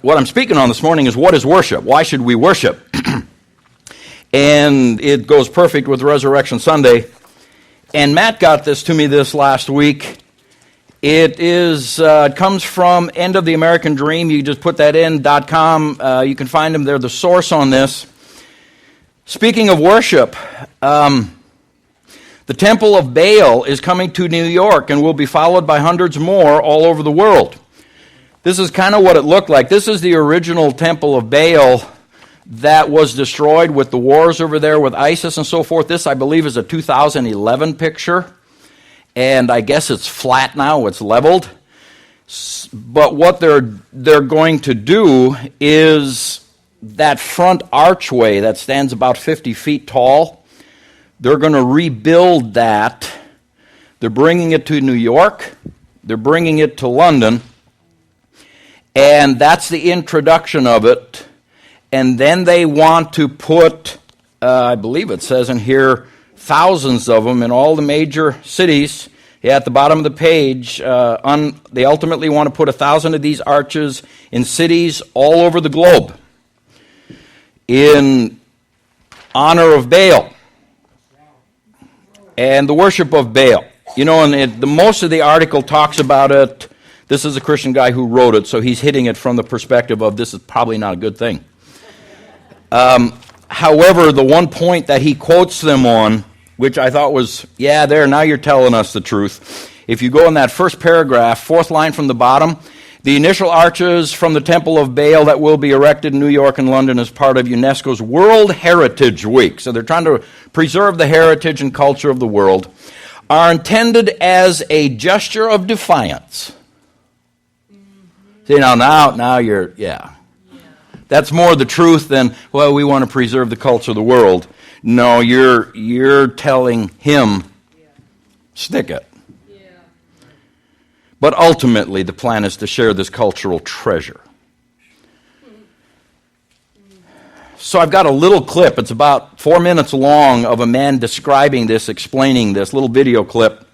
what I'm speaking on this morning is what is worship? Why should we worship? And it goes perfect with Resurrection Sunday. And Matt got this to me this last week. It comes from End of the American Dream. You just put that in, .com. You can find them. They're the source on this. Speaking of worship, the Temple of Baal is coming to New York and will be followed by hundreds more all over the world. This is kind of what it looked like. This is the original Temple of Baal that was destroyed with the wars over there with ISIS and so forth. This, I believe, is a 2011 picture, and I guess it's flat now, it's leveled. But what they're going to do is that front archway that stands about 50 feet tall, they're going to rebuild that. They're bringing it to New York, they're bringing it to London, and that's the introduction of it. And then they want to put, I believe it says in here, thousands of them in all the major cities. Yeah, at the bottom of the page, they ultimately want to put 1,000 of these arches in cities all over the globe in honor of Baal and the worship of Baal. You know, and most of the article talks about it. This is a Christian guy who wrote it, so he's hitting it from the perspective of this is probably not a good thing. However, the one point that he quotes them on, which I thought was, now you're telling us the truth. If you go in that first paragraph, fourth line from the bottom, the initial arches from the Temple of Baal that will be erected in New York and London as part of UNESCO's World Heritage Week. So they're trying to preserve the heritage and culture of the world, are intended as a gesture of defiance. See, now you're, That's more the truth than, well, we want to preserve the culture of the world. No, you're telling him, stick it. Yeah. But ultimately, the plan is to share this cultural treasure. So I've got a little clip. It's about 4 minutes long of a man describing this, explaining this, little video clip,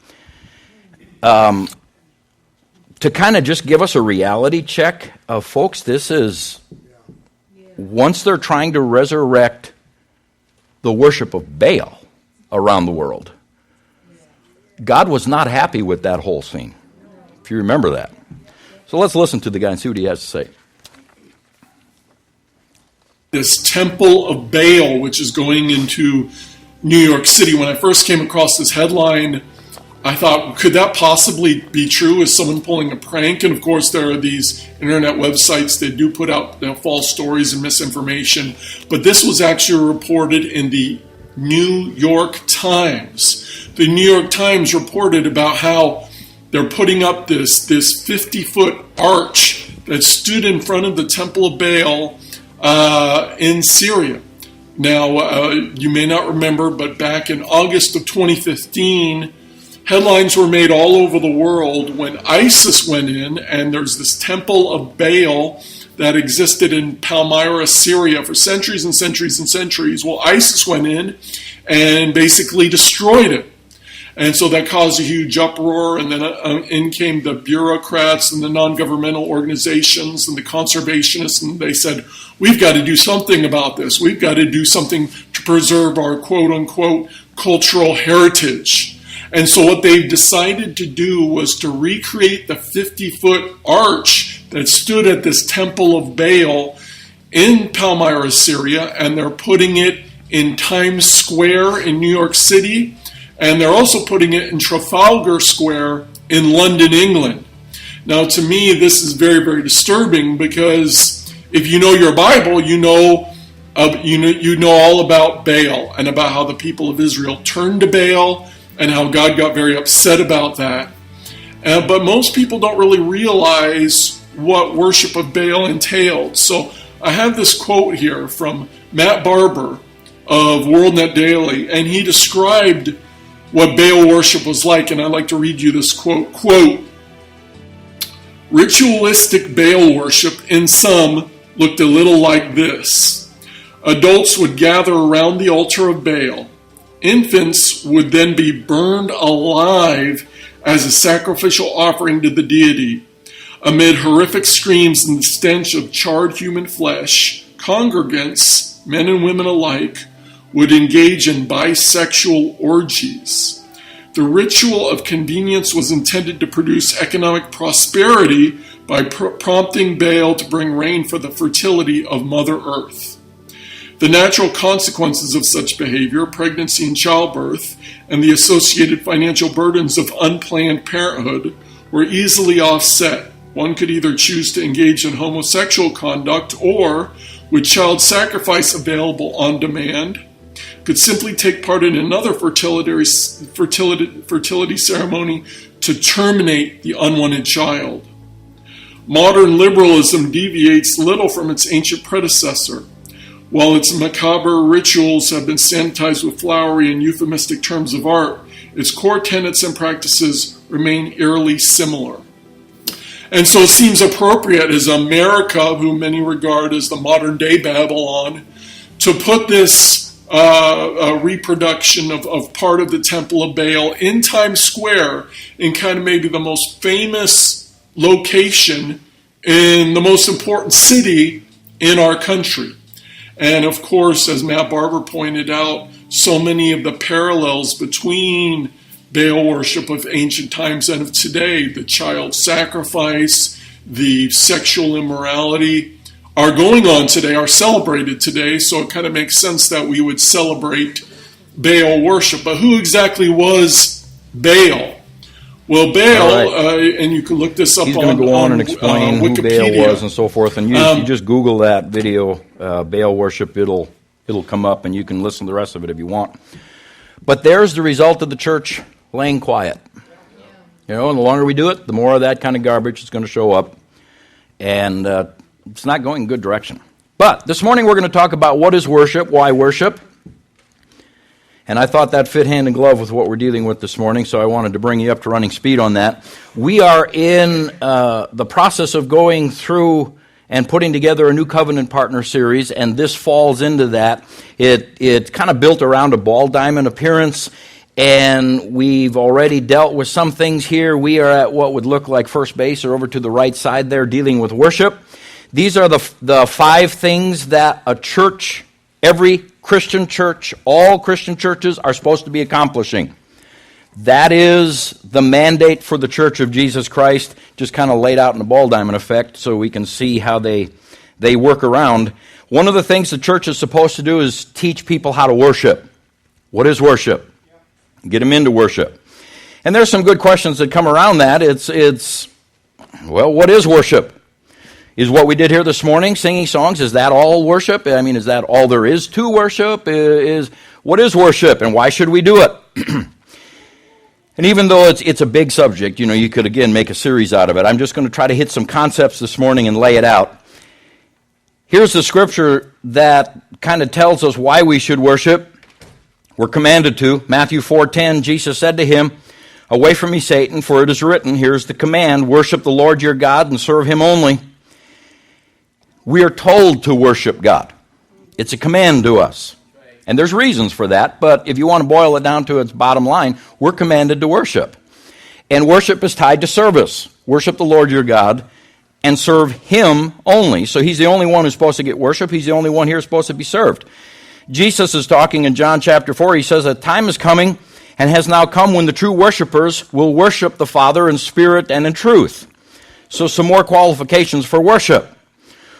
to kind of just give us a reality check of, folks, this is... Once they're trying to resurrect the worship of Baal around the world, God was not happy with that whole scene, if you remember that. So let's listen to the guy and see what he has to say. This Temple of Baal, which is going into New York City, when I first came across this headline, I thought, could that possibly be true? Is someone pulling a prank? And of course, there are these internet websites that do put out false stories and misinformation. But this was actually reported in the New York Times. The New York Times reported about how they're putting up this 50-foot arch that stood in front of the Temple of Baal in Syria. Now, you may not remember, but back in August of 2015, headlines were made all over the world when ISIS went in, and there's this Temple of Baal that existed in Palmyra, Syria for centuries and centuries and centuries. Well, ISIS went in and basically destroyed it. And so that caused a huge uproar, and then in came the bureaucrats and the non-governmental organizations and the conservationists, and they said, we've got to do something about this. We've got to do something to preserve our quote-unquote cultural heritage. And so what they've decided to do was to recreate the 50-foot arch that stood at this Temple of Baal in Palmyra, Syria, and they're putting it in Times Square in New York City, and they're also putting it in Trafalgar Square in London, England. Now, to me, this is very, very disturbing, because if you know your Bible, you know all about Baal and about how the people of Israel turned to Baal, and how God got very upset about that. But most people don't really realize what worship of Baal entailed. So I have this quote here from Matt Barber of WorldNet Daily, and he described what Baal worship was like, and I'd like to read you this quote. Quote, ritualistic Baal worship in some looked a little like this. Adults would gather around the altar of Baal. Infants would then be burned alive as a sacrificial offering to the deity. Amid horrific screams and the stench of charred human flesh, congregants, men and women alike, would engage in bisexual orgies. The ritual of convenience was intended to produce economic prosperity by prompting Baal to bring rain for the fertility of Mother Earth. The natural consequences of such behavior, pregnancy and childbirth, and the associated financial burdens of unplanned parenthood were easily offset. One could either choose to engage in homosexual conduct or, with child sacrifice available on demand, could simply take part in another fertility ceremony to terminate the unwanted child. Modern liberalism deviates little from its ancient predecessor. While its macabre rituals have been sanitized with flowery and euphemistic terms of art, its core tenets and practices remain eerily similar. And so it seems appropriate as America, who many regard as the modern-day Babylon, to put this reproduction of part of the Temple of Baal in Times Square, in kind of maybe the most famous location in the most important city in our country. And of course, as Matt Barber pointed out, so many of the parallels between Baal worship of ancient times and of today, the child sacrifice, the sexual immorality, are going on today, are celebrated today. So it kind of makes sense that we would celebrate Baal worship. But who exactly was Baal? Well, Baal, right. And you can look this up. He's going to go on and explain who Baal was and so forth. And you just Google that video, Baal worship. It'll come up, and you can listen to the rest of it if you want. But there's the result of the church laying quiet. You know, and the longer we do it, the more of that kind of garbage is going to show up, and it's not going in a good direction. But this morning we're going to talk about what is worship, why worship. And I thought that fit hand in glove with what we're dealing with this morning, so I wanted to bring you up to running speed on that. We are in the process of going through and putting together a new covenant partner series, and this falls into that. It kind of built around a ball diamond appearance, and we've already dealt with some things here. We are at what would look like first base or over to the right side there, dealing with worship. These are the 5 things that a church, every Christian church, all Christian churches are supposed to be accomplishing. That is the mandate for the Church of Jesus Christ, just kind of laid out in a ball diamond effect so we can see how they work around. One of the things the church is supposed to do is teach people how to worship. What is worship? Get them into worship. And there's some good questions that come around that. Well, what is worship? Is what we did here this morning, singing songs, is that all worship? I mean, is that all there is to worship? What is worship, and why should we do it? And even though it's a big subject, you could, again, make a series out of it. I'm just going to try to hit some concepts this morning and lay it out. Here's the scripture that kind of tells us why we should worship. We're commanded to. Matthew 4:10, Jesus said to him, "Away from me, Satan, for it is written," here's the command, "worship the Lord your God and serve him only." We are told to worship God. It's a command to us. And there's reasons for that, but if you want to boil it down to its bottom line, we're commanded to worship. And worship is tied to service. Worship the Lord your God and serve him only. So he's the only one who's supposed to get worship. He's the only one here who's supposed to be served. Jesus is talking in John chapter 4. He says, "A time is coming and has now come when the true worshipers will worship the Father in spirit and in truth." So some more qualifications for worship.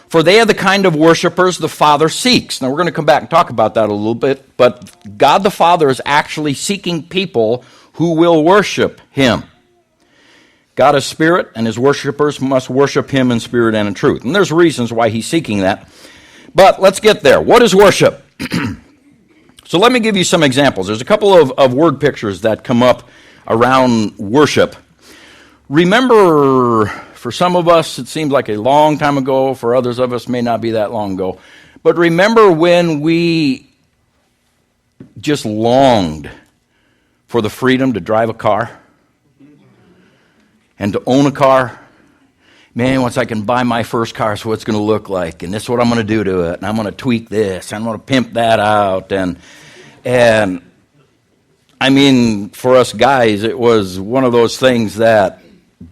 "For they are the kind of worshipers the Father seeks." Now, we're going to come back and talk about that a little bit, but God the Father is actually seeking people who will worship him. God is spirit, and his worshipers must worship him in spirit and in truth. And there's reasons why he's seeking that. But let's get there. What is worship? So let me give you some examples. There's a couple of word pictures that come up around worship. Remember, for some of us, it seems like a long time ago. For others of us, may not be that long ago. But remember when we just longed for the freedom to drive a car and to own a car? Man, once I can buy my first car, so what's going to look like, and this is what I'm going to do to it, and I'm going to tweak this, and I'm going to pimp that out, and I mean, for us guys, it was one of those things that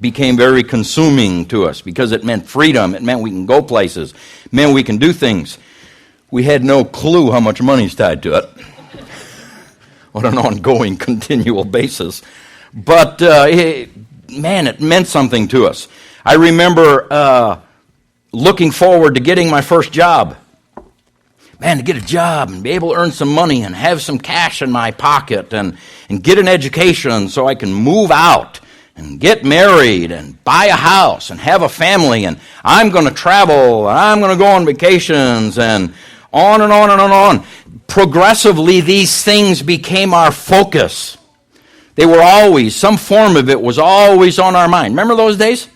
became very consuming to us because it meant freedom. It meant we can go places. It meant we can do things. We had no clue how much money's tied to it on an ongoing, continual basis. But, it meant something to us. I remember looking forward to getting my first job. Man, to get a job and be able to earn some money and have some cash in my pocket and get an education so I can move out and get married and buy a house and have a family, and I'm going to travel and I'm going to go on vacations and on and on and on. Progressively, these things became our focus. They were always, some form of it was always on our mind. Remember those days?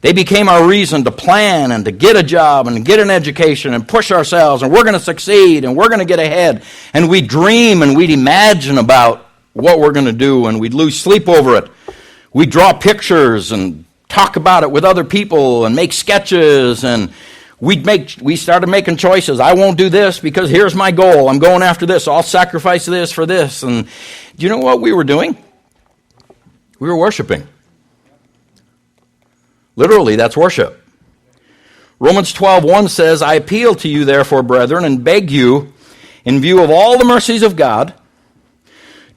They became our reason to plan and to get a job and get an education and push ourselves, and we're going to succeed and we're going to get ahead. And we'd dream and we'd imagine about what we're going to do, and we'd lose sleep over it. We'd draw pictures and talk about it with other people and make sketches, and we started making choices. I won't do this because here's my goal. I'm going after this. I'll sacrifice this for this. And do you know what we were doing? We were worshiping. Literally, that's worship. Romans 12:1 says, I appeal to you, therefore, brethren, and beg you, in view of all the mercies of God,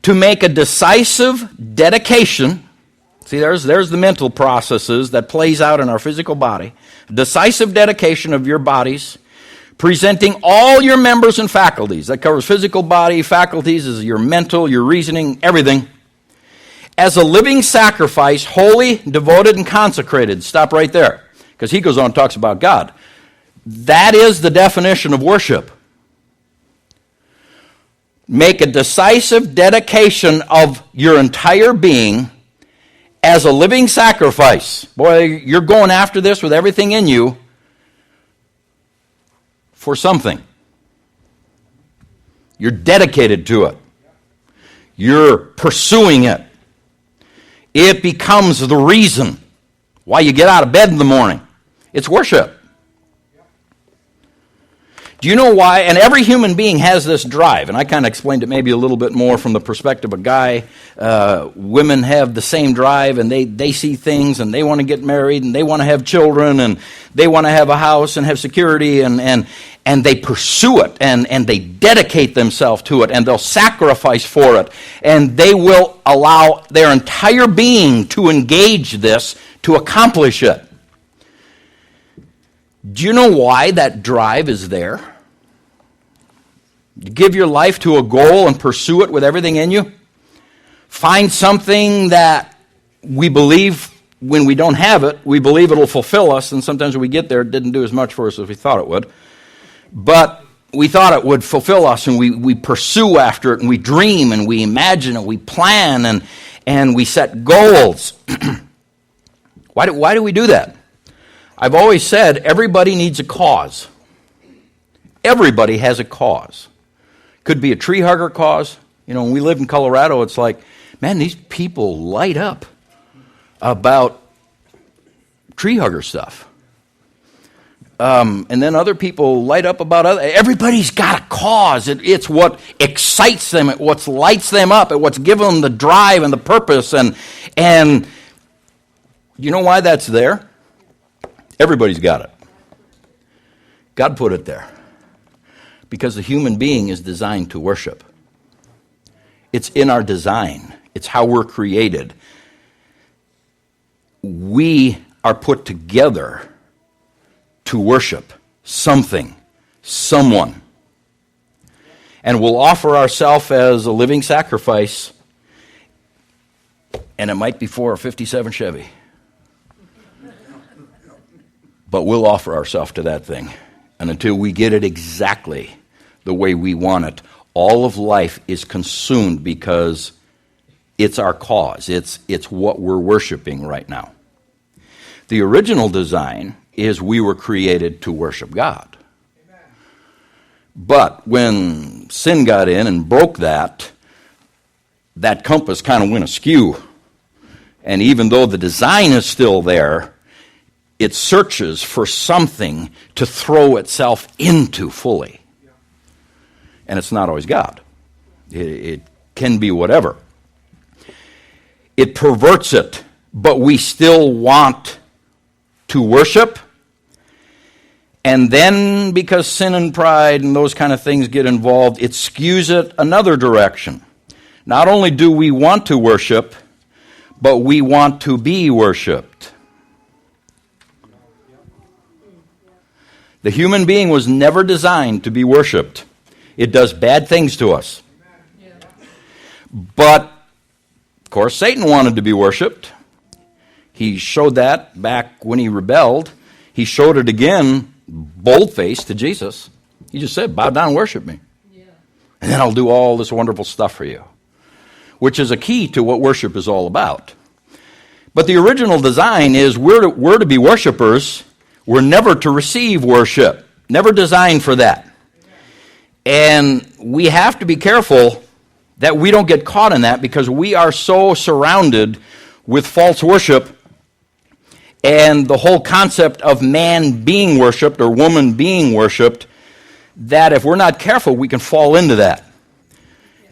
to make a decisive dedication. See, there's the mental processes that plays out in our physical body. Decisive dedication of your bodies, presenting all your members and faculties. That covers physical body, faculties is your mental, your reasoning, everything. As a living sacrifice, holy, devoted, and consecrated. Stop right there, because he goes on and talks about God. That is the definition of worship. Make a decisive dedication of your entire being as a living sacrifice. Boy, you're going after this with everything in you for something. You're dedicated to it. You're pursuing it. It becomes the reason why you get out of bed in the morning. It's worship. Do you know why? And every human being has this drive, and I kind of explained it maybe a little bit more from the perspective of a guy. Women have the same drive, and they see things, and they want to get married, and they want to have children, and they want to have a house and have security, and they pursue it, and they dedicate themselves to it, and they'll sacrifice for it, and they will allow their entire being to engage this to accomplish it. Do you know why that drive is there? You give your life to a goal and pursue it with everything in you. Find something that we believe when we don't have it, we believe it'll fulfill us, and sometimes when we get there, it didn't do as much for us as we thought it would. But we thought it would fulfill us, and we pursue after it, and we dream, and we imagine it, we plan, and we set goals. Why do we do that? I've always said everybody needs a cause. Everybody has a cause. Could be a tree hugger cause. You know, when we lived in Colorado, it's like, man, these people light up about tree hugger stuff. And then other people light up about other. Everybody's got a cause. It's what excites them. It's what lights them up. It's what's given them the drive and the purpose. And you know why that's there? Everybody's got it. God put it there. Because the human being is designed to worship. It's in our design. It's how we're created. We are put together to worship something, someone. And we'll offer ourselves as a living sacrifice, and it might be for a 57 Chevy. But we'll offer ourselves to that thing. And until we get it exactly the way we want it, all of life is consumed because it's our cause. It's what we're worshiping right now. The original design is we were created to worship God. Amen. But when sin got in and broke that compass kind of went askew. And even though the design is still there, it searches for something to throw itself into fully. And it's not always God. It can be whatever. It perverts it but we still want to worship. And then because sin and pride and those kind of things get involved, it skews it another direction. Not only do we want to worship, but we want to be worshiped. The human being was never designed to be worshiped. It does bad things to us. But, of course, Satan wanted to be worshiped. He showed that back when he rebelled. He showed it again, bold-faced, to Jesus. He just said, bow down and worship me. Yeah. And then I'll do all this wonderful stuff for you. Which is a key to what worship is all about. But the original design is we're to be worshipers. We're never to receive worship. Never designed for that. And we have to be careful that we don't get caught in that, because we are so surrounded with false worship and the whole concept of man being worshipped or woman being worshipped, that if we're not careful, we can fall into that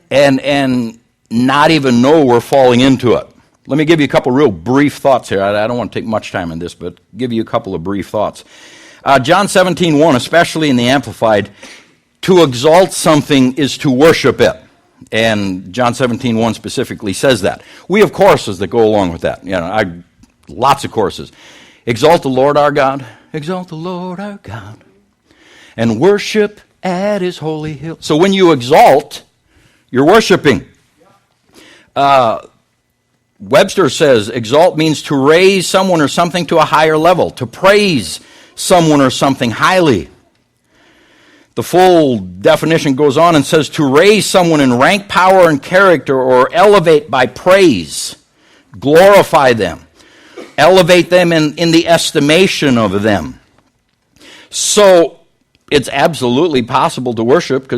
and not even know we're falling into it. Let me give you a couple real brief thoughts here. I don't want to take much time on this, but give you a couple of brief thoughts. John 17:1, especially in the Amplified, to exalt something is to worship it. And John 17:1 specifically says that. We have choruses that go along with that. Lots of choruses. Exalt the Lord our God. Exalt the Lord our God. And worship at his holy hill. So when you exalt, you're worshiping. Webster says exalt means to raise someone or something to a higher level, to praise someone or something highly. The full definition goes on and says to raise someone in rank, power, and character, or elevate by praise, glorify them, elevate them in the estimation of them. So it's absolutely possible to worship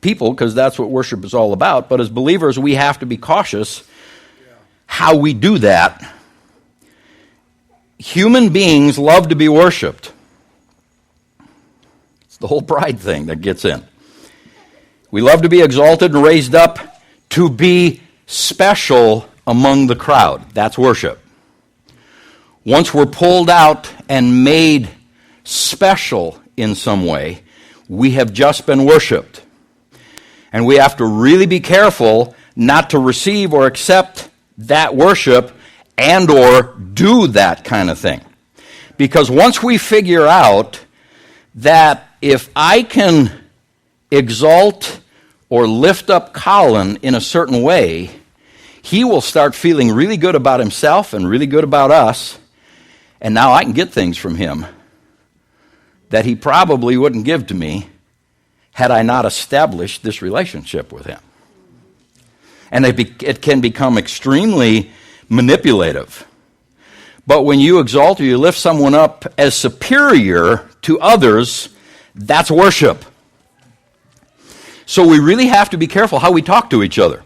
because that's what worship is all about. But as believers, we have to be cautious how we do that. Human beings love to be worshiped. It's the whole pride thing that gets in. We love to be exalted and raised up to be special among the crowd. That's worship. Once we're pulled out and made special in some way, we have just been worshiped. And we have to really be careful not to receive or accept that worship and or do that kind of thing. Because once we figure out that if I can exalt or lift up Colin in a certain way, he will start feeling really good about himself and really good about us, and now I can get things from him that he probably wouldn't give to me had I not established this relationship with him. And it can become extremely manipulative. But when you exalt or you lift someone up as superior to others, that's worship. So we really have to be careful how we talk to each other.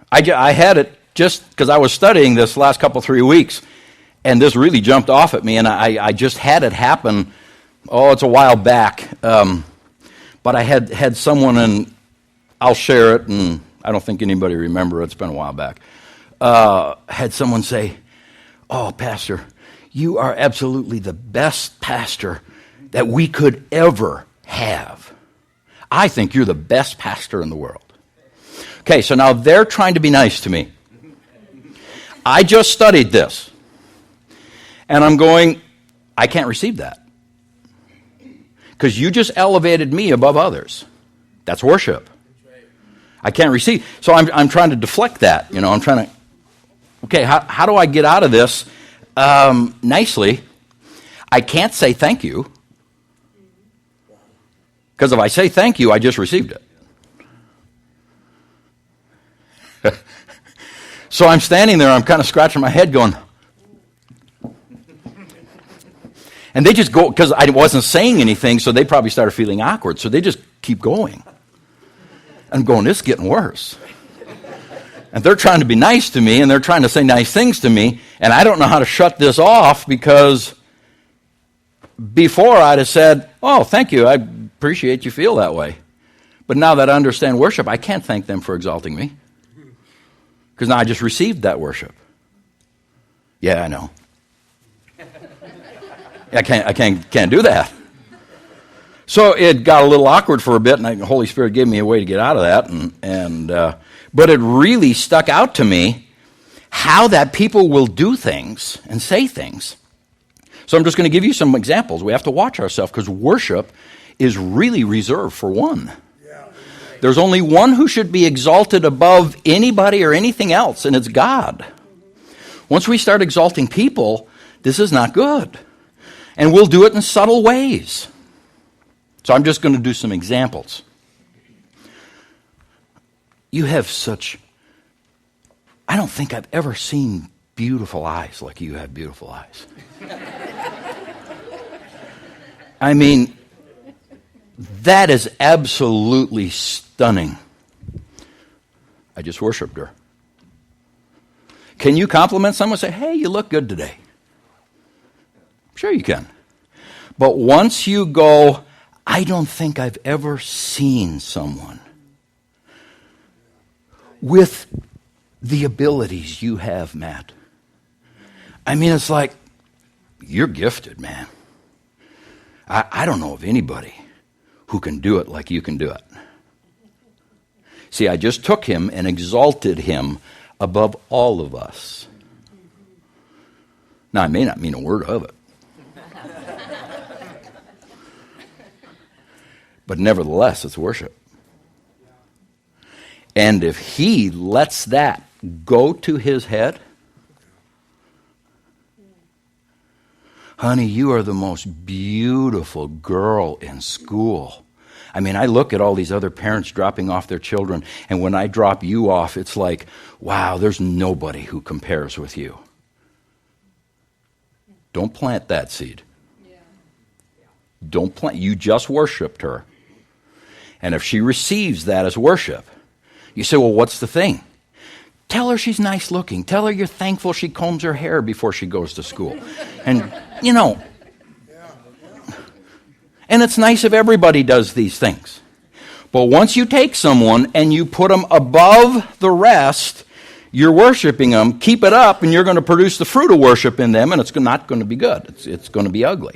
I had it just because I was studying this last 3 weeks, and this really jumped off at me, and I just had it happen. It's a while back. But I had someone, and I'll share it, and I don't think anybody remember it. It's been a while back. Had someone say, "Oh, Pastor, you are absolutely the best pastor that we could ever have. I think you're the best pastor in the world." Okay, so now they're trying to be nice to me. I just studied this, and I'm going, I can't receive that. Because you just elevated me above others. That's worship. I can't receive. So I'm trying to deflect that. I'm trying to, okay, how do I get out of this nicely? I can't say thank you. Because if I say thank you, I just received it. So I'm standing there, I'm kind of scratching my head going, and they just go, because I wasn't saying anything, so they probably started feeling awkward, so they just keep going. I'm going, this is getting worse. And they're trying to be nice to me, and they're trying to say nice things to me, and I don't know how to shut this off, because before I'd have said, "Oh, thank you, I appreciate you feel that way." But now that I understand worship, I can't thank them for exalting me. Because now I just received that worship. Yeah, I know. I can't do that. So it got a little awkward for a bit, and the Holy Spirit gave me a way to get out of that. But it really stuck out to me how that people will do things and say things. So I'm just going to give you some examples. We have to watch ourselves because worship is really reserved for one. There's only one who should be exalted above anybody or anything else, and it's God. Once we start exalting people, this is not good. And we'll do it in subtle ways. So I'm just going to do some examples. You have I don't think I've ever seen beautiful eyes like you have beautiful eyes. I mean, that is absolutely stunning. I just worshiped her. Can you compliment someone and say, hey, you look good today? Sure you can. But once you go, I don't think I've ever seen someone with the abilities you have, Matt. I mean, it's like, you're gifted, man. I don't know of anybody who can do it like you can do it. See, I just took him and exalted him above all of us. Now, I may not mean a word of it. But nevertheless, it's worship. And if he lets that go to his head, honey, you are the most beautiful girl in school. I mean, I look at all these other parents dropping off their children, and when I drop you off, it's like, wow, there's nobody who compares with you. Don't plant that seed. Don't plant. You just worshiped her. And if she receives that as worship, you say, well, what's the thing? Tell her she's nice looking. Tell her you're thankful she combs her hair before she goes to school. And, and it's nice if everybody does these things. But once you take someone and you put them above the rest, you're worshiping them. Keep it up, and you're going to produce the fruit of worship in them, and it's not going to be good. It's going to be ugly.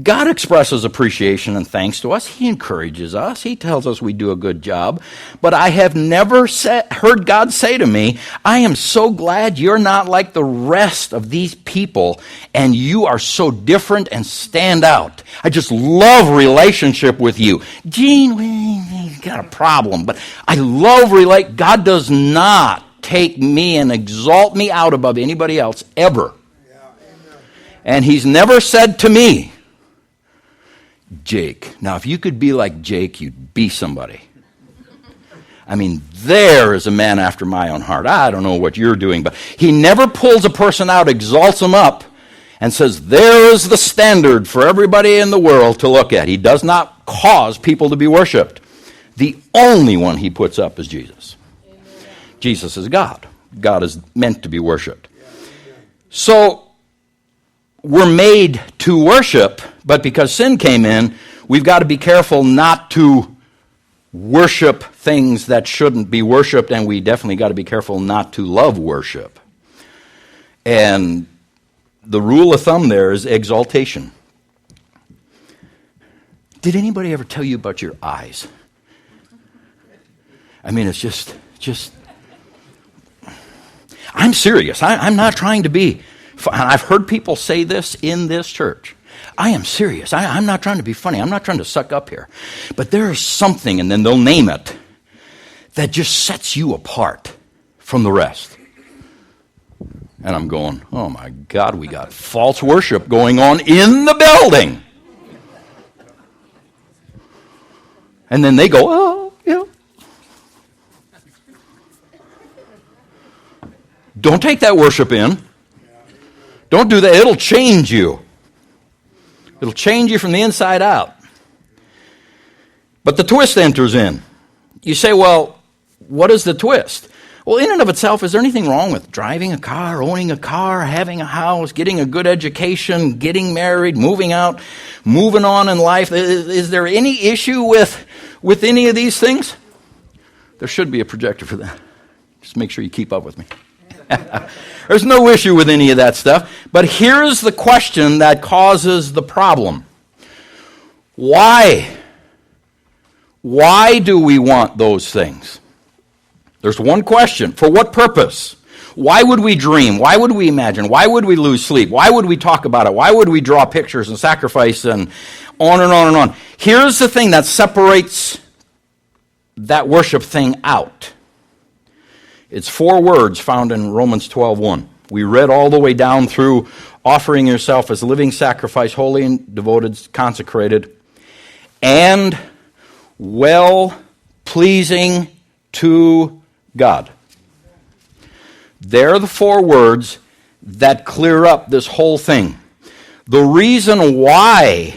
God expresses appreciation and thanks to us. He encourages us. He tells us we do a good job. But I have never heard God say to me, I am so glad you're not like the rest of these people, and you are so different and stand out. I just love relationship with you. Gene, we've got a problem, but I love God does not take me and exalt me out above anybody else, ever. And he's never said to me, Jake. Now, if you could be like Jake, you'd be somebody. I mean, there is a man after my own heart. I don't know what you're doing, but he never pulls a person out, exalts them up, and says, there is the standard for everybody in the world to look at. He does not cause people to be worshipped. The only one he puts up is Jesus. Amen. Jesus is God. God is meant to be worshipped. So, we're made to worship, but because sin came in, we've got to be careful not to worship things that shouldn't be worshiped, and we definitely got to be careful not to love worship. And the rule of thumb there is exaltation. Did anybody ever tell you about your eyes? I mean, it's just I'm serious. I'm not trying to be. I've heard people say this in this church. I am serious. I'm not trying to be funny. I'm not trying to suck up here. But there is something, and then they'll name it, that just sets you apart from the rest. And I'm going, oh my God, we got false worship going on in the building. And then they go, oh, yeah. Don't take that worship in. Don't do that. It'll change you. It'll change you from the inside out. But the twist enters in. You say, well, what is the twist? Well, in and of itself, is there anything wrong with driving a car, owning a car, having a house, getting a good education, getting married, moving out, moving on in life? Is there any issue with any of these things? There should be a projector for that. Just make sure you keep up with me. There's no issue with any of that stuff. But here's the question that causes the problem. Why? Why do we want those things? There's one question. For what purpose? Why would we dream? Why would we imagine? Why would we lose sleep? Why would we talk about it? Why would we draw pictures and sacrifice and on and on and on? Here's the thing that separates that worship thing out. It's 4 words found in Romans 12:1. We read all the way down through offering yourself as a living sacrifice, holy and devoted, consecrated, and well-pleasing to God. They're the 4 words that clear up this whole thing. The reason why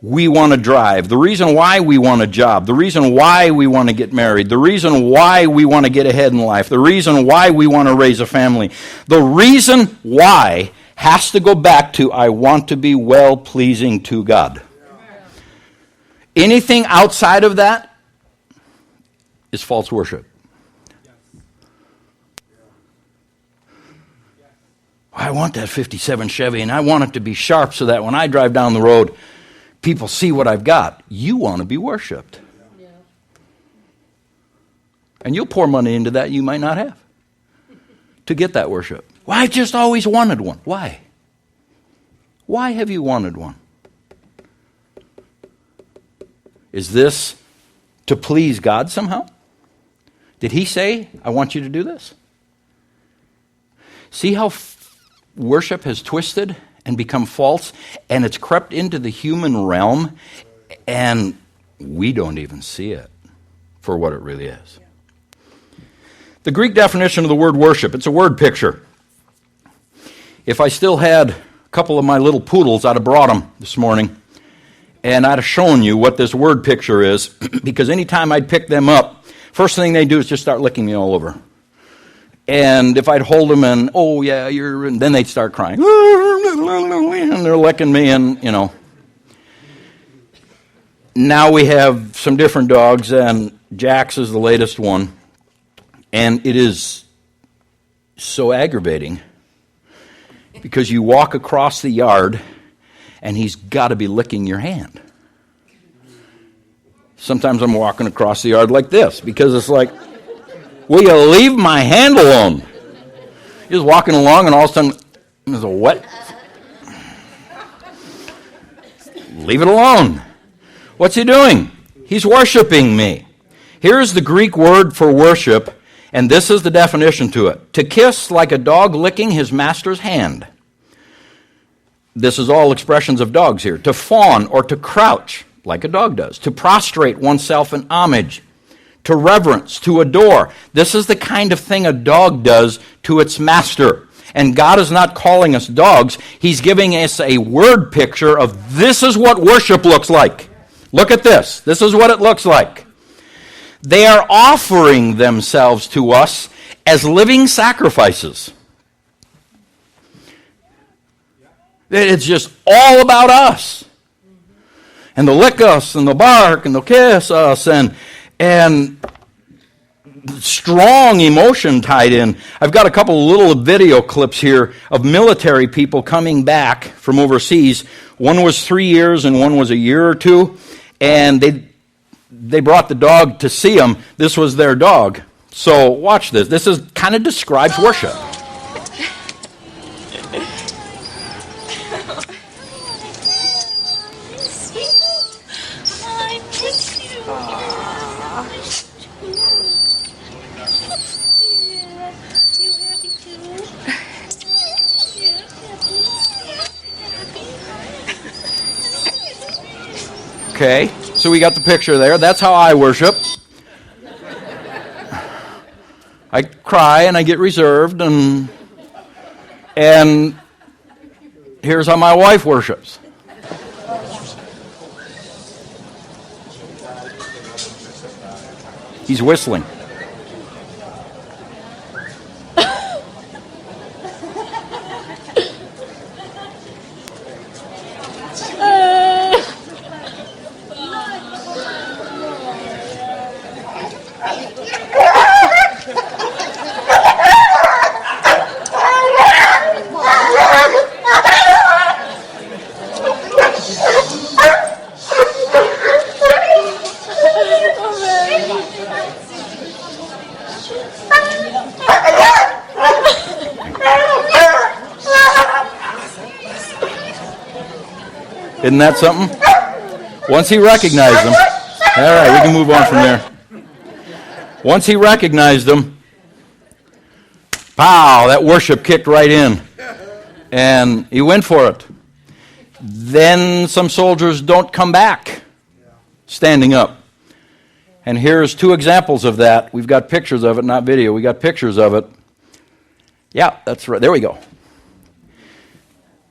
we want to drive, the reason why we want a job, the reason why we want to get married, the reason why we want to get ahead in life, the reason why we want to raise a family, the reason why has to go back to I want to be well-pleasing to God. Anything outside of that is false worship. I want that 57 Chevy, and I want it to be sharp so that when I drive down the road, people see what I've got. You want to be worshipped. Yeah. And you'll pour money into that you might not have to get that worship. Well, I just always wanted one. Why? Why have you wanted one? Is this to please God somehow? Did he say, I want you to do this? See how worship has twisted and become false, and it's crept into the human realm, and we don't even see it for what it really is. The Greek definition of the word worship, it's a word picture. If I still had a couple of my little poodles, I'd have brought them this morning, and I'd have shown you what this word picture is, because anytime I'd pick them up, first thing they do is just start licking me all over. And if I'd hold them and, oh yeah, and then they'd start crying. And they're licking me and, Now we have some different dogs, and Jax is the latest one. And it is so aggravating because you walk across the yard and he's got to be licking your hand. Sometimes I'm walking across the yard like this because it's like, will you leave my hand alone? He's walking along and all of a sudden there's a wet. Leave it alone. What's he doing? He's worshiping me. Here's the Greek word for worship, and this is the definition to it. To kiss like a dog licking his master's hand. This is all expressions of dogs here. To fawn or to crouch like a dog does. To prostrate oneself in homage. To reverence, to adore. This is the kind of thing a dog does to its master. And God is not calling us dogs. He's giving us a word picture of this is what worship looks like. Look at this. This is what it looks like. They are offering themselves to us as living sacrifices. It's just all about us. And they'll lick us, and they'll bark, and they'll kiss us, and strong emotion tied in. I've got a couple of little video clips here of military people coming back from overseas. One was 3 years, and one was a year or two. And they brought the dog to see him. This was their dog. So watch this. This is kind of describes worship. Okay, so we got the picture there. That's how I worship. I cry and I get reserved, and here's how my wife worships. He's whistling. Isn't that something? Once he recognized them, all right, we can move on from there. Once he recognized them, pow, that worship kicked right in. And he went for it. Then some soldiers don't come back standing up. And here's two examples of that. We've got pictures of it, not video. We got pictures of it. Yeah, that's right. There we go.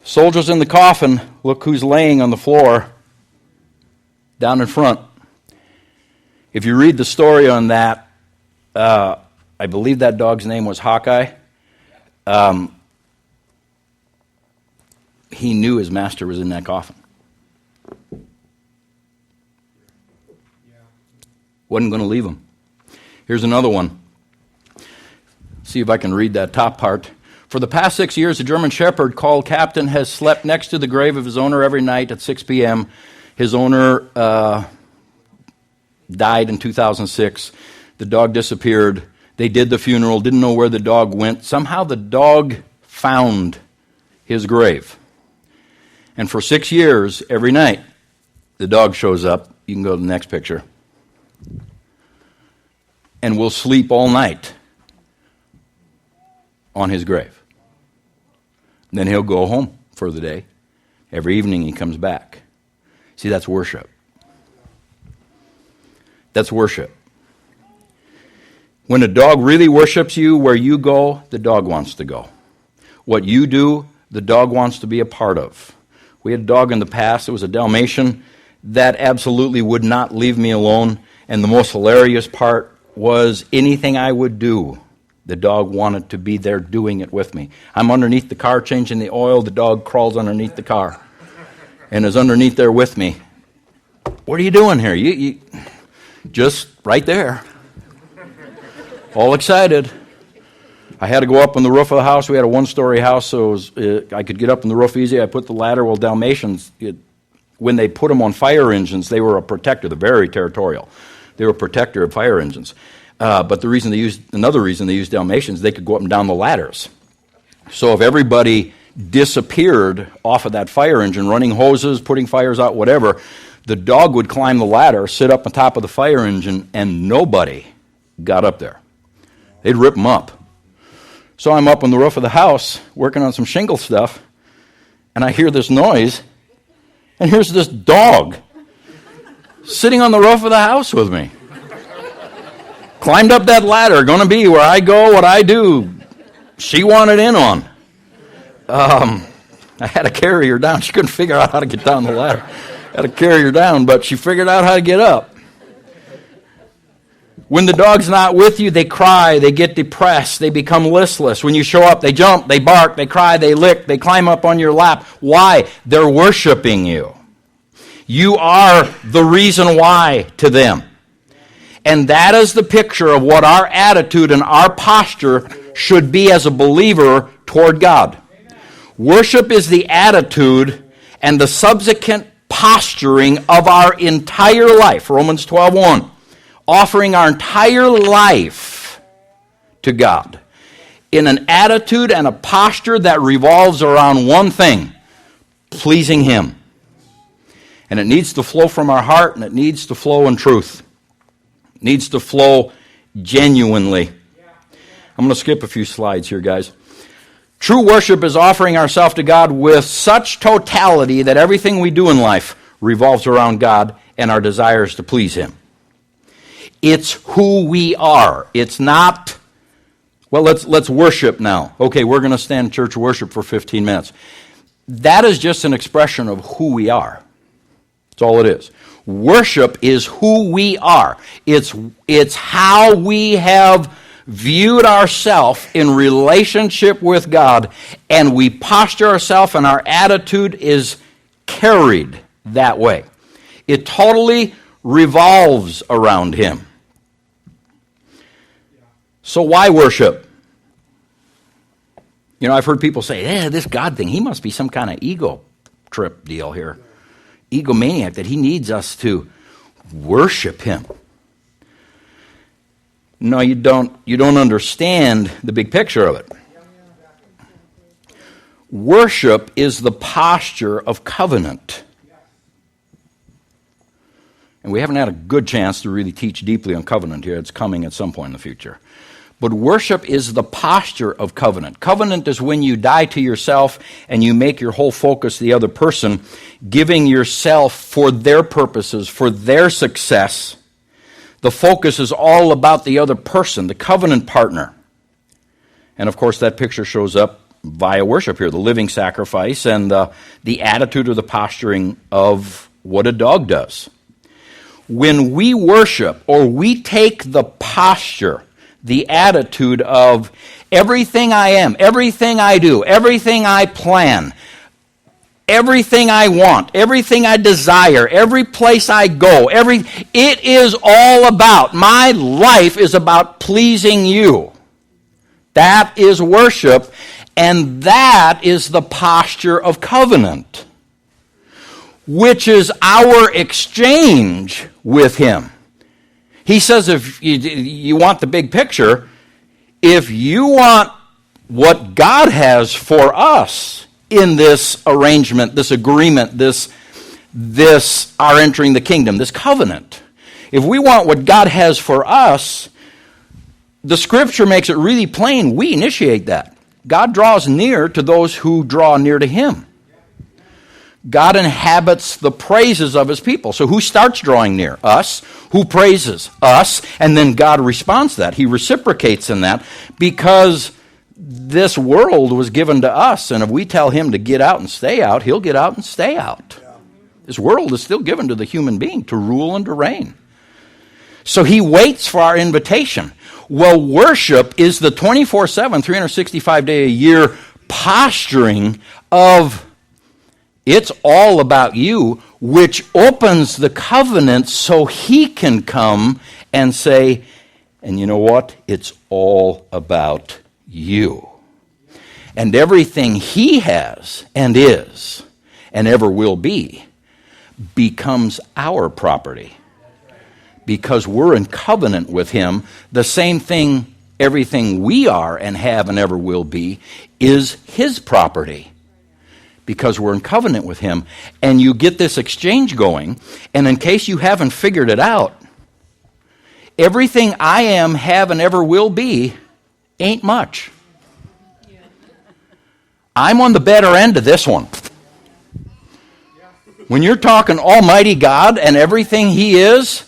Soldiers in the coffin. Look who's laying on the floor down in front. If you read the story on that, I believe that dog's name was Hawkeye. He knew his master was in that coffin. Wasn't going to leave him. Here's another one. See if I can read that top part. For the past 6 years, a German Shepherd called Captain has slept next to the grave of his owner every night at 6 p.m. His owner died in 2006. The dog disappeared. They did the funeral, didn't know where the dog went. Somehow the dog found his grave. And for 6 years, every night, the dog shows up. You can go to the next picture. And will sleep all night on his grave. Then he'll go home for the day. Every evening he comes back. See, that's worship. That's worship. When a dog really worships you, where you go, the dog wants to go. What you do, the dog wants to be a part of. We had a dog in the past, it was a Dalmatian, that absolutely would not leave me alone. And the most hilarious part was anything I would do, the dog wanted to be there doing it with me. I'm underneath the car changing the oil, the dog crawls underneath the car and is underneath there with me. What are you doing here? You just right there. All excited. I had to go up on the roof of the house. We had a one-story house, so I could get up on the roof easy. I put the ladder. Well, Dalmatians, when they put them on fire engines, they were a protector. They're very territorial. They were a protector of fire engines. But another reason they used Dalmatians, they could go up and down the ladders. So if everybody disappeared off of that fire engine, running hoses, putting fires out, whatever, the dog would climb the ladder, sit up on top of the fire engine, and nobody got up there. They'd rip them up. So I'm up on the roof of the house working on some shingle stuff, and I hear this noise, and here's this dog sitting on the roof of the house with me. Climbed up that ladder, going to be where I go, what I do. She wanted in on. I had to carry her down. She couldn't figure out how to get down the ladder. Had to carry her down, but she figured out how to get up. When the dog's not with you, they cry, they get depressed, they become listless. When you show up, they jump, they bark, they cry, they lick, they climb up on your lap. Why? They're worshiping you. You are the reason why to them. And that is the picture of what our attitude and our posture should be as a believer toward God. Worship is the attitude and the subsequent posturing of our entire life. Romans 12:1. Offering our entire life to God in an attitude and a posture that revolves around one thing, pleasing Him. And it needs to flow from our heart, and it needs to flow in truth. It needs to flow genuinely. I'm going to skip a few slides here, guys. True worship is offering ourselves to God with such totality that everything we do in life revolves around God and our desires to please Him. It's who we are. It's not, well, let's worship now. Okay, we're going to stand in church worship for 15 minutes. That is just an expression of who we are. That's all it is. Worship is who we are. It's how we have viewed ourselves in relationship with God, and we posture ourselves and our attitude is carried that way. It totally revolves around Him. So why worship? You know, I've heard people say, this God thing, He must be some kind of ego trip deal here. Egomaniac, that He needs us to worship Him. No, you don't understand the big picture of it. Worship is the posture of covenant. And we haven't had a good chance to really teach deeply on covenant here. It's coming at some point in the future. But worship is the posture of covenant. Covenant is when you die to yourself and you make your whole focus the other person, giving yourself for their purposes, for their success. The focus is all about the other person, the covenant partner. And of course that picture shows up via worship here, the living sacrifice and the attitude or the posturing of what a dog does. When we worship or we take the posture, the attitude of everything I am, everything I do, everything I plan, everything I want, everything I desire, every place I go, it is all about, my life is about pleasing you. That is worship, and that is the posture of covenant, which is our exchange with him. He says if you want the big picture, if you want what God has for us in this arrangement, this agreement, this our entering the kingdom, this covenant, if we want what God has for us, the Scripture makes it really plain. We initiate that. God draws near to those who draw near to him. God inhabits the praises of his people. So who starts drawing near? Us. Who praises? Us. And then God responds to that. He reciprocates in that because this world was given to us. And if we tell him to get out and stay out, he'll get out and stay out. This world is still given to the human being to rule and to reign. So he waits for our invitation. Well, worship is the 24/7, 365-day-a-year posturing of it's all about you, which opens the covenant so he can come and say, and you know what? It's all about you. And everything he has and is and ever will be becomes our property. Because we're in covenant with him, the same thing, everything we are and have and ever will be, is his property. Because we're in covenant with him. And you get this exchange going, and in case you haven't figured it out, everything I am, have, and ever will be ain't much. I'm on the better end of this one. When you're talking Almighty God and everything he is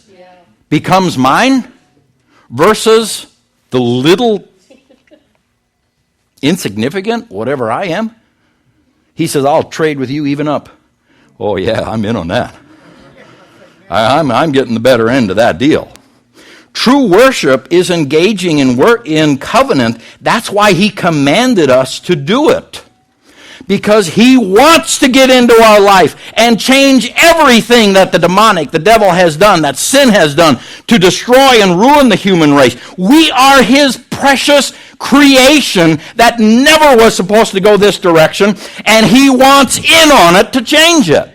becomes mine versus the little insignificant, whatever I am, he says, I'll trade with you even up. Oh yeah, I'm in on that. I'm getting the better end of that deal. True worship is engaging in covenant. That's why he commanded us to do it. Because he wants to get into our life and change everything that the demonic, the devil has done, that sin has done to destroy and ruin the human race. We are his precious creation that never was supposed to go this direction, and he wants in on it to change it.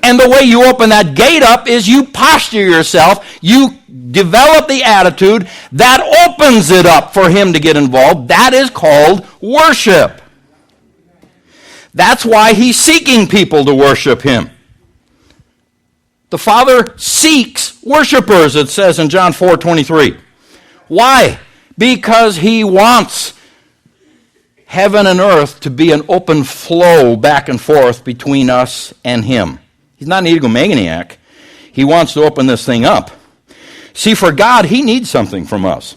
And the way you open that gate up is you posture yourself, you develop the attitude that opens it up for him to get involved. That is called worship. That's why he's seeking people to worship him. The Father seeks worshipers, it says in John 4:23. Why? Because he wants heaven and earth to be an open flow back and forth between us and him. He's not an egomaniac. He wants to open this thing up. See, for God, he needs something from us.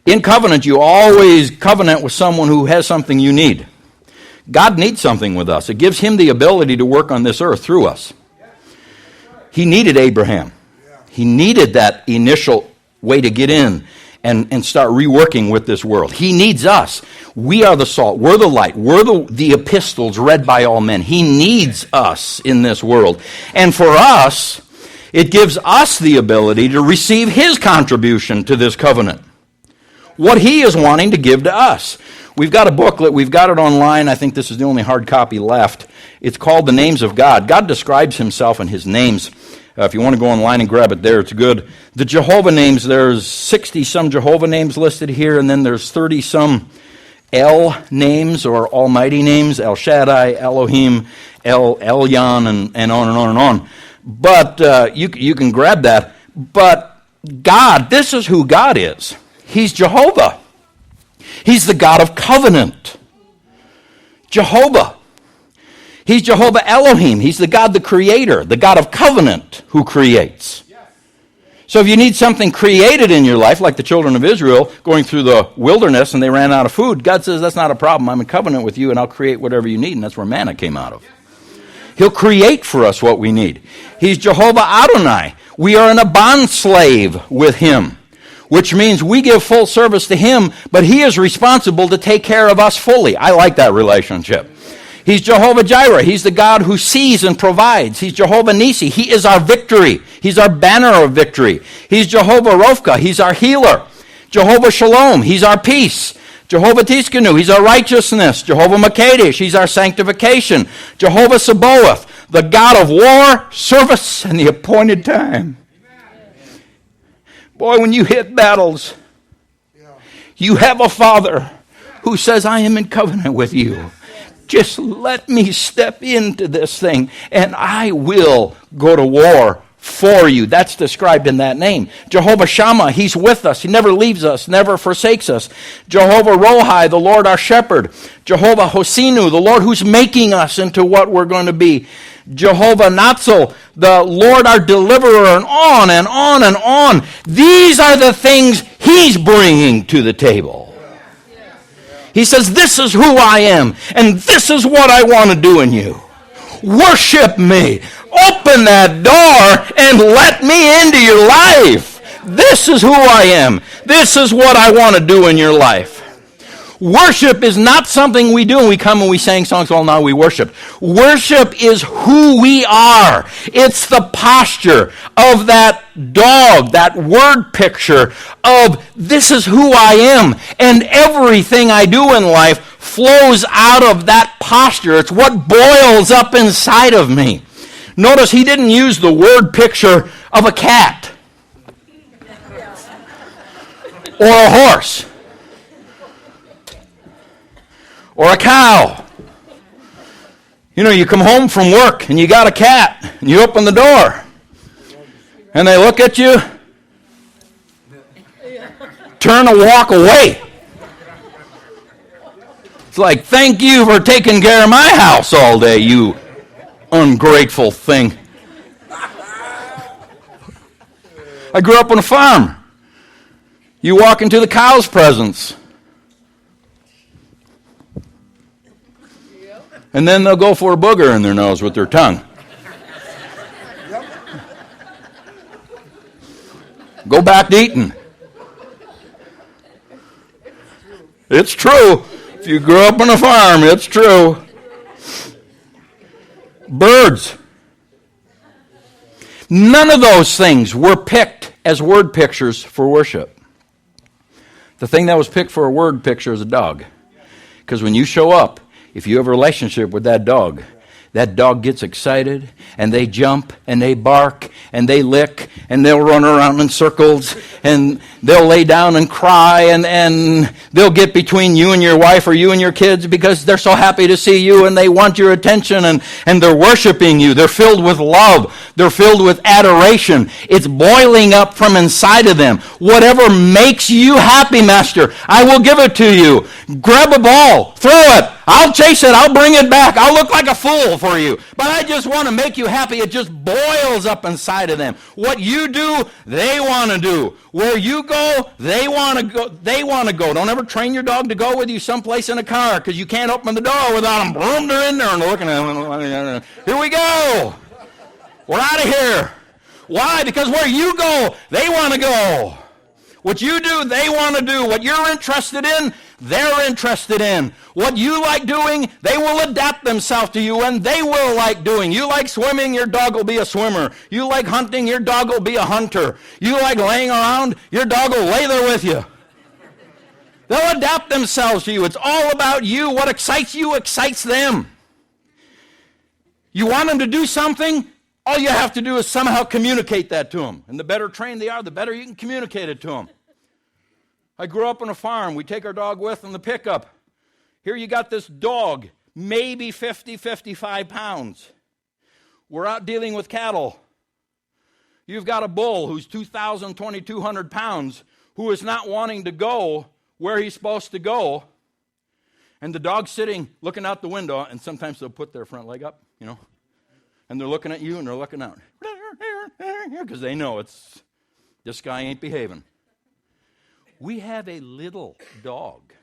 In covenant, you always covenant with someone who has something you need. God needs something with us. It gives him the ability to work on this earth through us. He needed Abraham. He needed that initial way to get in and start reworking with this world. He needs us. We are the salt. We're the light. We're the epistles read by all men. He needs us in this world. And for us, it gives us the ability to receive his contribution to this covenant. What he is wanting to give to us. We've got a booklet. We've got it online. I think this is the only hard copy left. It's called The Names of God. God describes himself in his names. If you want to go online and grab it there, it's good. The Jehovah names, there's 60-some Jehovah names listed here, and then there's 30-some El names or Almighty names, El Shaddai, Elohim, El Elyon, and on and on and on. But you can grab that. But God, this is who God is. He's Jehovah. He's the God of covenant. Jehovah. He's Jehovah Elohim. He's the God, the creator, the God of covenant who creates. So if you need something created in your life, like the children of Israel going through the wilderness and they ran out of food, God says, that's not a problem. I'm in covenant with you and I'll create whatever you need. And that's where manna came out of. He'll create for us what we need. He's Jehovah Adonai. We are in a bond slave with him, which means we give full service to him, but he is responsible to take care of us fully. I like that relationship. He's Jehovah Jireh. He's the God who sees and provides. He's Jehovah Nisi. He is our victory. He's our banner of victory. He's Jehovah Rophka. He's our healer. Jehovah Shalom. He's our peace. Jehovah Tiskanu. He's our righteousness. Jehovah Makadesh. He's our sanctification. Jehovah Sabaoth, the God of war, service, and the appointed time. Boy, when you hit battles, you have a Father who says, I am in covenant with you. Just let me step into this thing, and I will go to war for you. That's described in that name. Jehovah Shammah, he's with us. He never leaves us, never forsakes us. Jehovah Rohi, the Lord our shepherd. Jehovah Hosinu, the Lord who's making us into what we're going to be. Jehovah Natsal, the Lord our deliverer, and on and on and on. These are the things he's bringing to the table. He says, this is who I am, and this is what I want to do in you. Worship me. Open that door and let me into your life. This is who I am. This is what I want to do in your life. Worship is not something we do and we come and we sing songs, well, now we worship. Worship is who we are. It's the posture of that dog, that word picture of this is who I am. And everything I do in life flows out of that posture. It's what boils up inside of me. Notice he didn't use the word picture of a cat or a horse or a cow. You know, you come home from work and you got a cat and you open the door and they look at you, turn and walk away. It's like, thank you for taking care of my house all day, you ungrateful thing. I grew up on a farm. You walk into the cow's presence, and then they'll go for a booger in their nose with their tongue. Go back to eating. It's true. If you grew up on a farm, it's true. Birds. None of those things were picked as word pictures for worship. The thing that was picked for a word picture is a dog. Because when you show up, if you have a relationship with that dog gets excited, and they jump, and they bark, and they lick, and they'll run around in circles, and they'll lay down and cry, and they'll get between you and your wife or you and your kids because they're so happy to see you, and they want your attention, and they're worshiping you. They're filled with love. They're filled with adoration. It's boiling up from inside of them. Whatever makes you happy, Master, I will give it to you. Grab a ball, throw it. I'll chase it. I'll bring it back. I'll look like a fool for you. But I just want to make you happy. It just boils up inside of them. What you do, they want to do. Where you go, they want to go. They want to go. Don't ever train your dog to go with you someplace in a car because you can't open the door without them. Boom, they're in there and looking at them. Here we go. We're out of here. Why? Because where you go, they want to go. What you do, they want to do. What you're interested in, they're interested in. What you like doing, they will adapt themselves to you, and they will like doing. You like swimming, your dog will be a swimmer. You like hunting, your dog will be a hunter. You like laying around, your dog will lay there with you. They'll adapt themselves to you. It's all about you. What excites you excites them. You want them to do something? All you have to do is somehow communicate that to them. And the better trained they are, the better you can communicate it to them. I grew up on a farm. We take our dog with in the pickup. Here you got this dog, maybe 50, 55 pounds. We're out dealing with cattle. You've got a bull who's 2,000, 2,200 pounds who is not wanting to go where he's supposed to go. And the dog's sitting, looking out the window, and sometimes they'll put their front leg up, and they're looking at you and they're looking out. Because they know this guy ain't behaving. We have a little dog.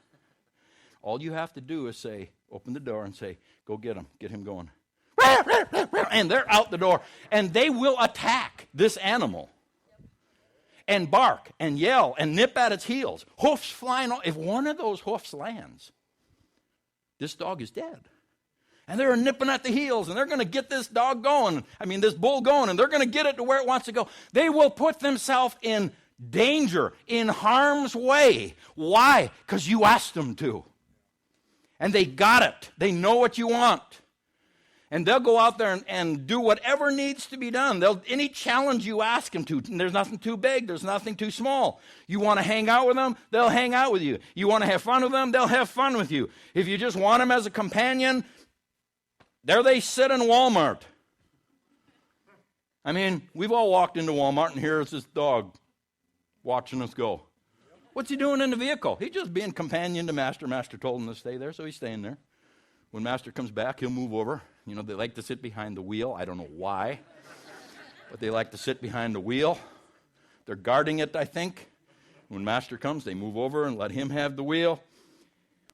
All you have to do is open the door and say, go get him going. And they're out the door. And they will attack this animal. And bark and yell and nip at its heels. Hoofs flying. If one of those hoofs lands, this dog is dead. And they're nipping at the heels, and they're going to get this dog going. This bull going, and they're going to get it to where it wants to go. They will put themselves in danger, in harm's way. Why? Because you asked them to. And they got it. They know what you want. And they'll go out there and do whatever needs to be done. Any challenge you ask them to, and there's nothing too big, there's nothing too small. You want to hang out with them, they'll hang out with you. You want to have fun with them, they'll have fun with you. If you just want them as a companion, there they sit in Walmart. We've all walked into Walmart, and here's this dog watching us go. What's he doing in the vehicle? He's just being companion to Master. Master told him to stay there, so he's staying there. When Master comes back, he'll move over. They like to sit behind the wheel. I don't know why, but they like to sit behind the wheel. They're guarding it, I think. When Master comes, they move over and let him have the wheel.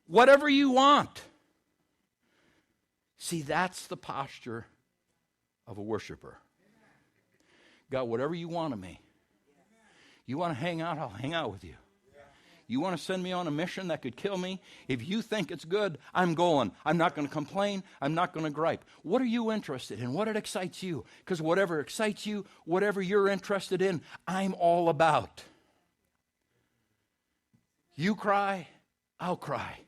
Whatever you want. See, that's the posture of a worshiper. God, whatever you want of me. You want to hang out, I'll hang out with you. You want to send me on a mission that could kill me? If you think it's good, I'm going. I'm not going to complain. I'm not going to gripe. What are you interested in? What excites you? Because whatever excites you, whatever you're interested in, I'm all about. You cry, I'll cry.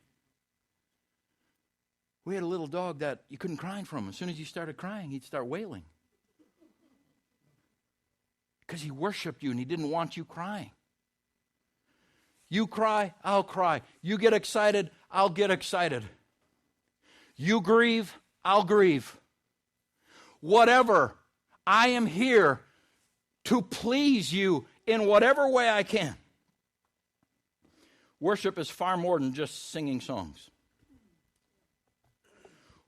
We had a little dog that you couldn't cry from. As soon as you started crying, he'd start wailing. Because he worshiped you and he didn't want you crying. You cry, I'll cry. You get excited, I'll get excited. You grieve, I'll grieve. Whatever, I am here to please you in whatever way I can. Worship is far more than just singing songs.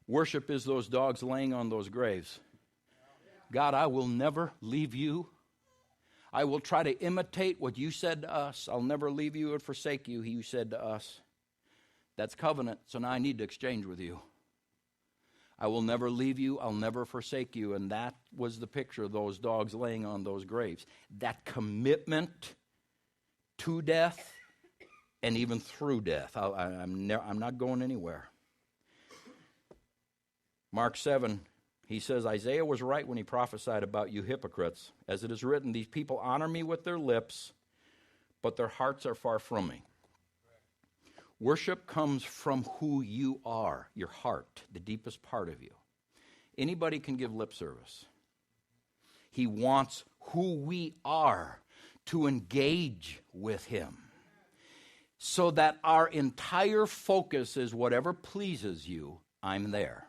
Worship is those dogs laying on those graves. God, I will never leave you. I will try to imitate what you said to us. I'll never leave you or forsake you, you said to us. That's covenant, so now I need to exchange with you. I will never leave you, I'll never forsake you. And that was the picture of those dogs laying on those graves. That commitment to death and even through death. I'm not going anywhere. Mark 7. He says, Isaiah was right when he prophesied about you hypocrites. As it is written, these people honor me with their lips, but their hearts are far from me. Worship comes from who you are, your heart, the deepest part of you. Anybody can give lip service. He wants who we are to engage with him so that our entire focus is whatever pleases you, I'm there.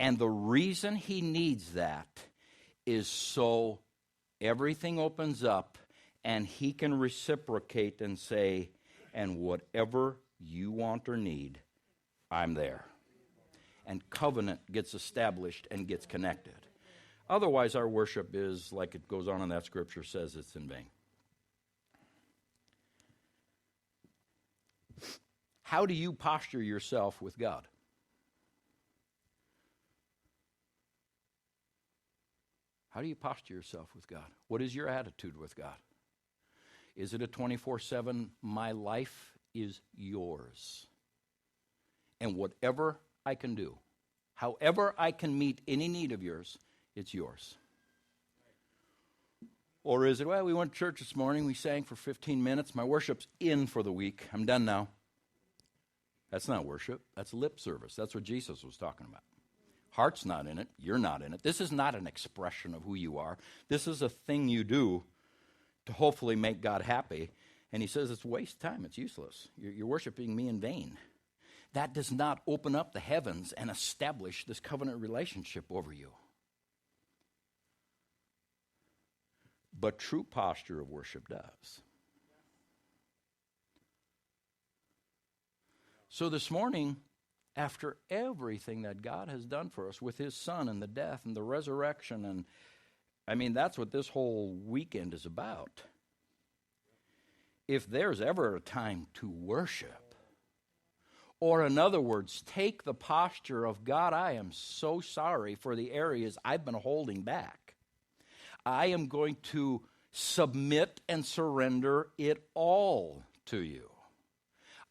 And the reason he needs that is so everything opens up and he can reciprocate and say, and whatever you want or need, I'm there. And covenant gets established and gets connected. Otherwise, our worship is, like it goes on in that scripture, says it's in vain. How do you posture yourself with God? How do you posture yourself with God? What is your attitude with God? Is it a 24/7, my life is yours? And whatever I can do, however I can meet any need of yours, it's yours. Or is it, well, we went to church this morning, we sang for 15 minutes, my worship's in for the week, I'm done now. That's not worship, that's lip service. That's what Jesus was talking about. Heart's not in it. You're not in it. This is not an expression of who you are. This is a thing you do to hopefully make God happy. And he says it's a waste of time. It's useless. You're worshiping me in vain. That does not open up the heavens and establish this covenant relationship over you. But true posture of worship does. So this morning, after everything that God has done for us with his Son and the death and the resurrection, and I mean, that's what this whole weekend is about. If there's ever a time to worship, or in other words, take the posture of, God, I am so sorry for the areas I've been holding back. I am going to submit and surrender it all to you.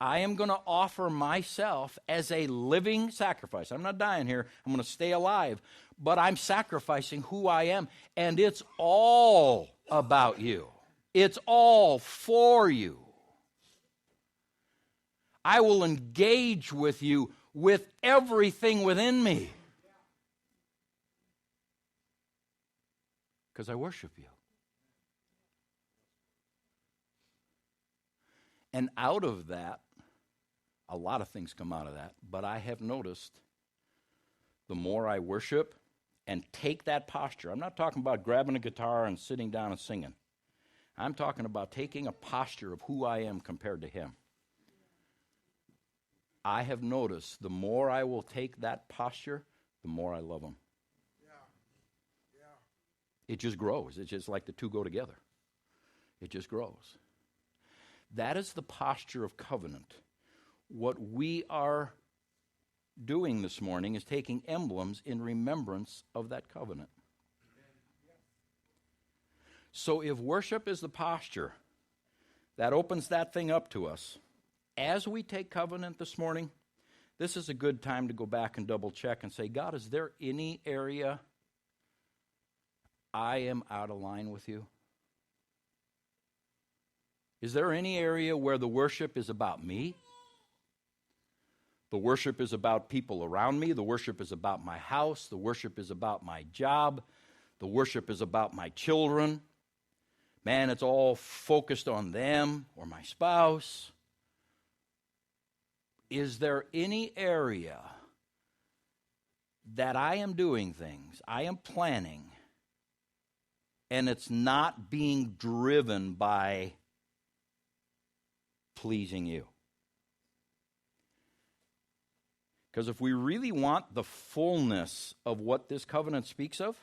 I am going to offer myself as a living sacrifice. I'm not dying here. I'm going to stay alive. But I'm sacrificing who I am. And it's all about you. It's all for you. I will engage with you with everything within me. Because I worship you. And out of that, a lot of things come out of that. But I have noticed the more I worship and take that posture. I'm not talking about grabbing a guitar and sitting down and singing. I'm talking about taking a posture of who I am compared to him. I have noticed the more I will take that posture, the more I love him. Yeah. It just grows. It's just like the two go together. It just grows. That is the posture of covenant. What we are doing this morning is taking emblems in remembrance of that covenant. So if worship is the posture, that opens that thing up to us. As we take covenant this morning, this is a good time to go back and double check and say, God, is there any area I am out of line with you? Is there any area where the worship is about me? The worship is about people around me. The worship is about my house. The worship is about my job. The worship is about my children. Man, it's all focused on them or my spouse. Is there any area that I am doing things, I am planning, and it's not being driven by pleasing you? Because if we really want the fullness of what this covenant speaks of,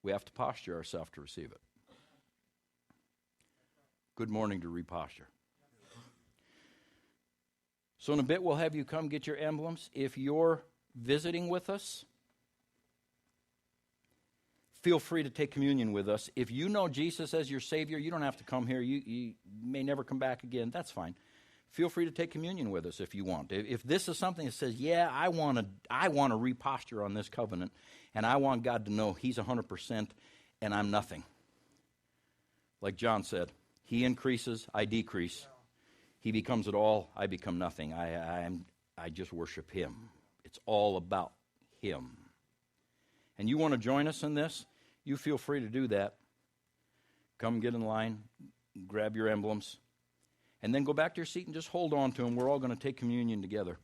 we have to posture ourselves to receive it. Good morning to reposture. So in a bit, we'll have you come get your emblems. If you're visiting with us, feel free to take communion with us. If you know Jesus as your Savior, you don't have to come here. You may never come back again. That's fine. Feel free to take communion with us if you want. If this is something that says, yeah, I want to reposture on this covenant, and I want God to know he's 100% and I'm nothing. Like John said, he increases, I decrease. He becomes it all, I become nothing. I just worship him. It's all about him. And you want to join us in this? You feel free to do that. Come get in line, grab your emblems, and then go back to your seat and just hold on to them. We're all going to take communion together.